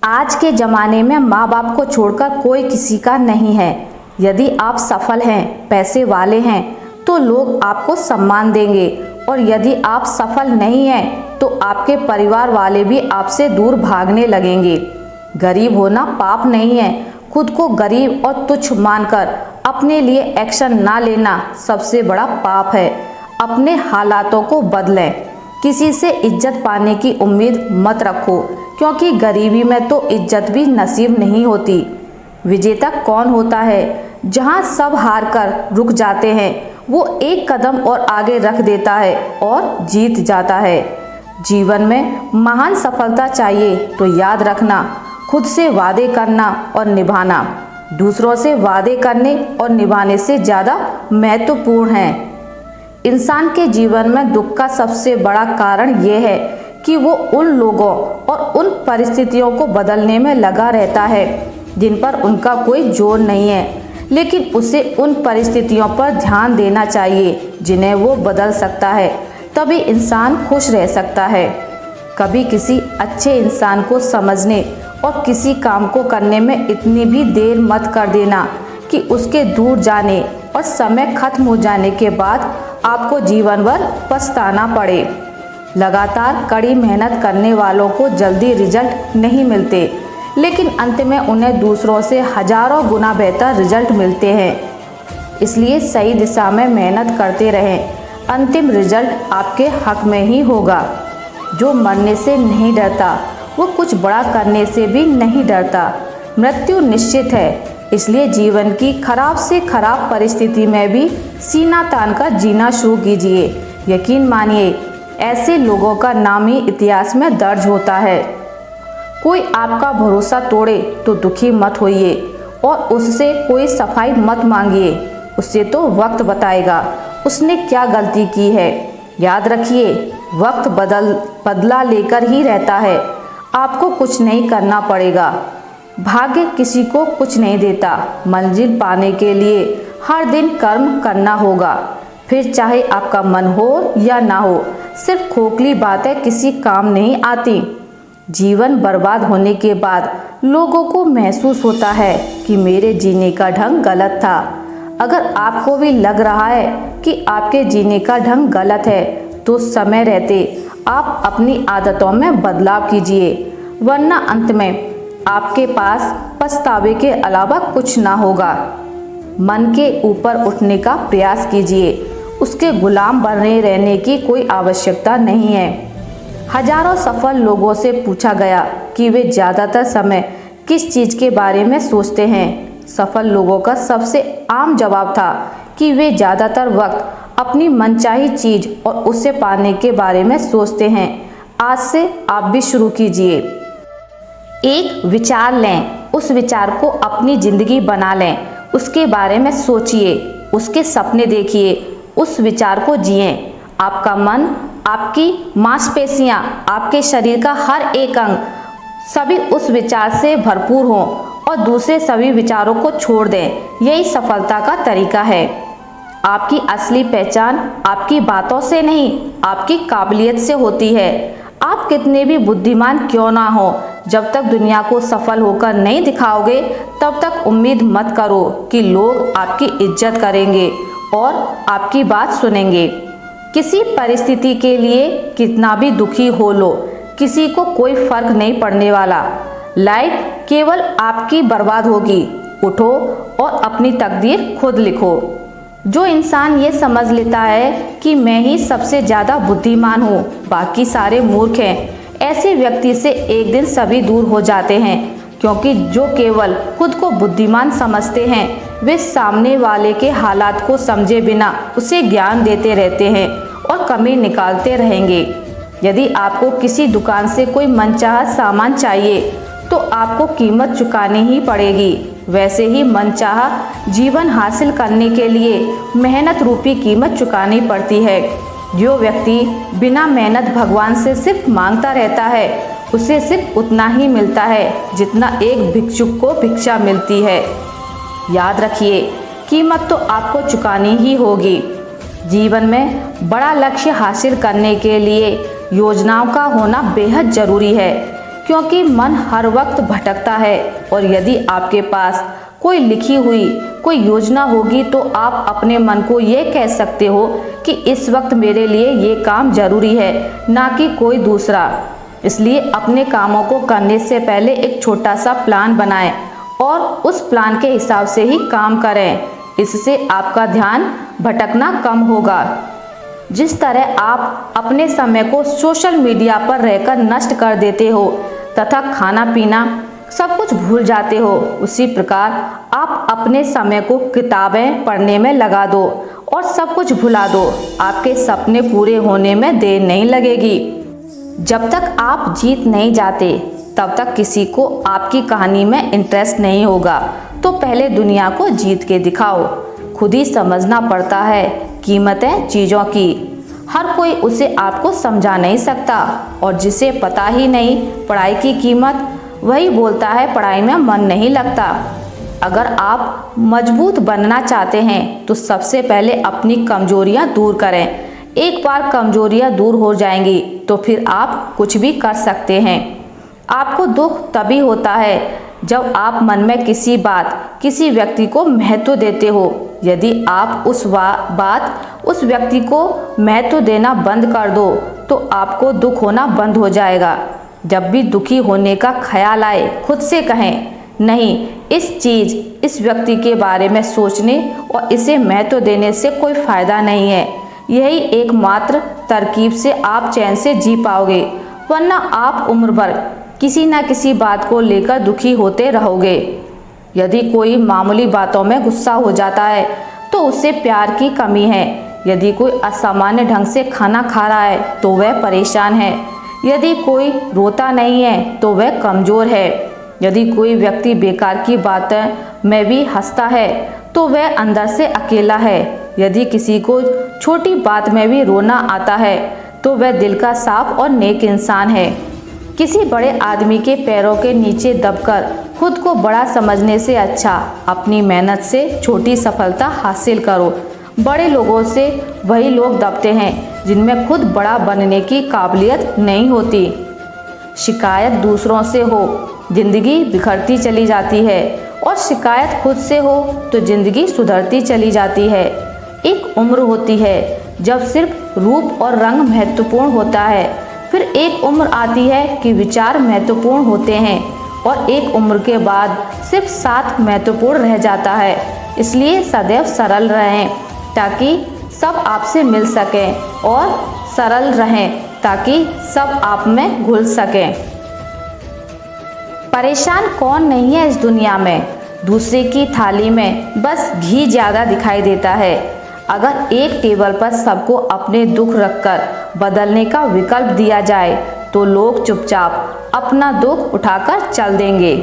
आज के ज़माने में माँ बाप को छोड़कर कोई किसी का नहीं है। यदि आप सफल हैं, पैसे वाले हैं, तो लोग आपको सम्मान देंगे, और यदि आप सफल नहीं हैं तो आपके परिवार वाले भी आपसे दूर भागने लगेंगे। गरीब होना पाप नहीं है। खुद को गरीब और तुच्छ मानकर अपने लिए एक्शन ना लेना सबसे बड़ा पाप है। अपने हालातों को बदलें। किसी से इज्जत पाने की उम्मीद मत रखो, क्योंकि गरीबी में तो इज्जत भी नसीब नहीं होती। विजेता कौन होता है? जहां सब हार कर रुक जाते हैं, वो एक कदम और आगे रख देता है और जीत जाता है। जीवन में महान सफलता चाहिए तो याद रखना, खुद से वादे करना और निभाना दूसरों से वादे करने और निभाने से ज़्यादा महत्वपूर्ण है। इंसान के जीवन में दुख का सबसे बड़ा कारण यह है कि वो उन लोगों और उन परिस्थितियों को बदलने में लगा रहता है जिन पर उनका कोई जोर नहीं है। लेकिन उसे उन परिस्थितियों पर ध्यान देना चाहिए जिन्हें वो बदल सकता है, तभी इंसान खुश रह सकता है। कभी किसी अच्छे इंसान को समझने और किसी काम को करने में इतनी भी देर मत कर देना कि उसके दूर जाने और समय खत्म हो जाने के बाद आपको जीवन भर पछताना पड़े। लगातार कड़ी मेहनत करने वालों को जल्दी रिजल्ट नहीं मिलते, लेकिन अंत में उन्हें दूसरों से हजारों गुना बेहतर रिजल्ट मिलते हैं। इसलिए सही दिशा में मेहनत करते रहें, अंतिम रिजल्ट आपके हक में ही होगा। जो मरने से नहीं डरता वो कुछ बड़ा करने से भी नहीं डरता। मृत्यु निश्चित है, इसलिए जीवन की खराब से खराब परिस्थिति में भी सीना तान कर जीना शुरू कीजिए। यकीन मानिए, ऐसे लोगों का नाम ही इतिहास में दर्ज होता है। कोई आपका भरोसा तोड़े तो दुखी मत होइए और उससे कोई सफाई मत मांगिए। उससे तो वक्त बताएगा उसने क्या गलती की है। याद रखिए, वक्त बदला लेकर ही रहता है। आपको कुछ नहीं करना पड़ेगा। भाग्य किसी को कुछ नहीं देता। मंजिल पाने के लिए हर दिन कर्म करना होगा, फिर चाहे आपका मन हो या ना हो। सिर्फ खोखली बातें किसी काम नहीं आती। जीवन बर्बाद होने के बाद लोगों को महसूस होता है कि मेरे जीने का ढंग गलत था। अगर आपको भी लग रहा है कि आपके जीने का ढंग गलत है, तो समय रहते आप अपनी आदतों में बदलाव कीजिए, वरना अंत में आपके पास पछतावे के अलावा कुछ ना होगा। मन के ऊपर उठने का प्रयास कीजिए। उसके गुलाम बने रहने की कोई आवश्यकता नहीं है। हजारों सफल लोगों से पूछा गया कि वे ज़्यादातर समय किस चीज़ के बारे में सोचते हैं। सफल लोगों का सबसे आम जवाब था कि वे ज़्यादातर वक्त अपनी मनचाही चीज़ और उसे पाने के बारे में सोचते हैं। आज से आप भी शुरू कीजिए। एक विचार लें, उस विचार को अपनी ज़िंदगी बना लें। उसके बारे में सोचिए, उसके सपने देखिए, उस विचार को जिएं। आपका मन, आपकी मांसपेशियां, आपके शरीर का हर एक अंग सभी उस विचार से भरपूर हों और दूसरे सभी विचारों को छोड़ दें। यही सफलता का तरीका है। आपकी असली पहचान आपकी बातों से नहीं, आपकी काबिलियत से होती है। आप कितने भी बुद्धिमान क्यों ना हो, जब तक दुनिया को सफल होकर नहीं दिखाओगे, तब तक उम्मीद मत करो कि लोग आपकी इज्जत करेंगे और आपकी बात सुनेंगे। किसी परिस्थिति के लिए कितना भी दुखी हो लो, किसी को कोई फर्क नहीं पड़ने वाला। लाइफ केवल आपकी बर्बाद होगी। उठो और अपनी तकदीर खुद लिखो। जो इंसान ये समझ लेता है कि मैं ही सबसे ज़्यादा बुद्धिमान हूँ, बाकी सारे मूर्ख हैं, ऐसे व्यक्ति से एक दिन सभी दूर हो जाते हैं। क्योंकि जो केवल खुद को बुद्धिमान समझते हैं, वे सामने वाले के हालात को समझे बिना उसे ज्ञान देते रहते हैं और कमी निकालते रहेंगे। यदि आपको किसी दुकान से कोई मनचाहा सामान चाहिए, तो आपको कीमत चुकानी ही पड़ेगी। वैसे ही मनचाहा जीवन हासिल करने के लिए मेहनत रूपी कीमत चुकानी पड़ती है। जो व्यक्ति बिना मेहनत भगवान से सिर्फ मांगता रहता है, उसे सिर्फ उतना ही मिलता है जितना एक भिक्षुक को भिक्षा मिलती है। याद रखिए, कीमत तो आपको चुकानी ही होगी। जीवन में बड़ा लक्ष्य हासिल करने के लिए योजनाओं का होना बेहद जरूरी है, क्योंकि मन हर वक्त भटकता है। और यदि आपके पास कोई लिखी हुई कोई योजना होगी तो आप अपने मन को ये कह सकते हो कि इस वक्त मेरे लिए ये काम जरूरी है, ना कि कोई दूसरा। इसलिए अपने कामों को करने से पहले एक छोटा सा प्लान बनाएं और उस प्लान के हिसाब से ही काम करें। इससे आपका ध्यान भटकना कम होगा। जिस तरह आप अपने समय को सोशल मीडिया पर रहकर नष्ट कर देते हो तथा खाना पीना सब कुछ भूल जाते हो, उसी प्रकार आप अपने समय को किताबें पढ़ने में लगा दो और सब कुछ भुला दो। आपके सपने पूरे होने में देर नहीं लगेगी। जब तक आप जीत नहीं जाते तब तक किसी को आपकी कहानी में इंटरेस्ट नहीं होगा। तो पहले दुनिया को जीत के दिखाओ। खुद ही समझना पड़ता है कीमतें चीज़ों की। हर कोई उसे आपको समझा नहीं सकता, और जिसे पता ही नहीं पढ़ाई की कीमत, वही बोलता है पढ़ाई में मन नहीं लगता। अगर आप मजबूत बनना चाहते हैं तो सबसे पहले अपनी कमजोरियां दूर करें। एक बार कमजोरियां दूर हो जाएंगी तो फिर आप कुछ भी कर सकते हैं। आपको दुख तभी होता है जब आप मन में किसी व्यक्ति को महत्व देते हो। यदि आप उस व्यक्ति को महत्व देना बंद कर दो तो आपको दुख होना बंद हो जाएगा। जब भी दुखी होने का ख्याल आए खुद से कहें, नहीं, इस व्यक्ति के बारे में सोचने और इसे महत्व देने से कोई फायदा नहीं है। यही एकमात्र तरकीब से आप चैन से जी पाओगे, वरना आप उम्र भर किसी न किसी बात को लेकर दुखी होते रहोगे। यदि कोई मामूली बातों में गुस्सा हो जाता है तो उससे प्यार की कमी है। यदि कोई असामान्य ढंग से खाना खा रहा है तो वह परेशान है। यदि कोई रोता नहीं है तो वह कमज़ोर है। यदि कोई व्यक्ति बेकार की बातें में भी हंसता है तो वह अंदर से अकेला है। यदि किसी को छोटी बात में भी रोना आता है तो वह दिल का साफ और नेक इंसान है। किसी बड़े आदमी के पैरों के नीचे दबकर खुद को बड़ा समझने से अच्छा अपनी मेहनत से छोटी सफलता हासिल करो। बड़े लोगों से वही लोग दबते हैं जिनमें खुद बड़ा बनने की काबिलियत नहीं होती। शिकायत दूसरों से हो जिंदगी बिखरती चली जाती है, और शिकायत खुद से हो तो जिंदगी सुधरती चली जाती है। एक उम्र होती है जब सिर्फ रूप और रंग महत्वपूर्ण होता है, फिर एक उम्र आती है कि विचार महत्वपूर्ण होते हैं, और एक उम्र के बाद सिर्फ साथ महत्वपूर्ण रह जाता है। इसलिए सदैव सरल रहें ताकि सब आपसे मिल सकें, और सरल रहें ताकि सब आप में घुल सकें। परेशान कौन नहीं है इस दुनिया में? दूसरे की थाली में बस घी ज़्यादा दिखाई देता है। अगर एक टेबल पर सबको अपने दुख रखकर बदलने का विकल्प दिया जाए तो लोग चुपचाप अपना दुख उठाकर चल देंगे।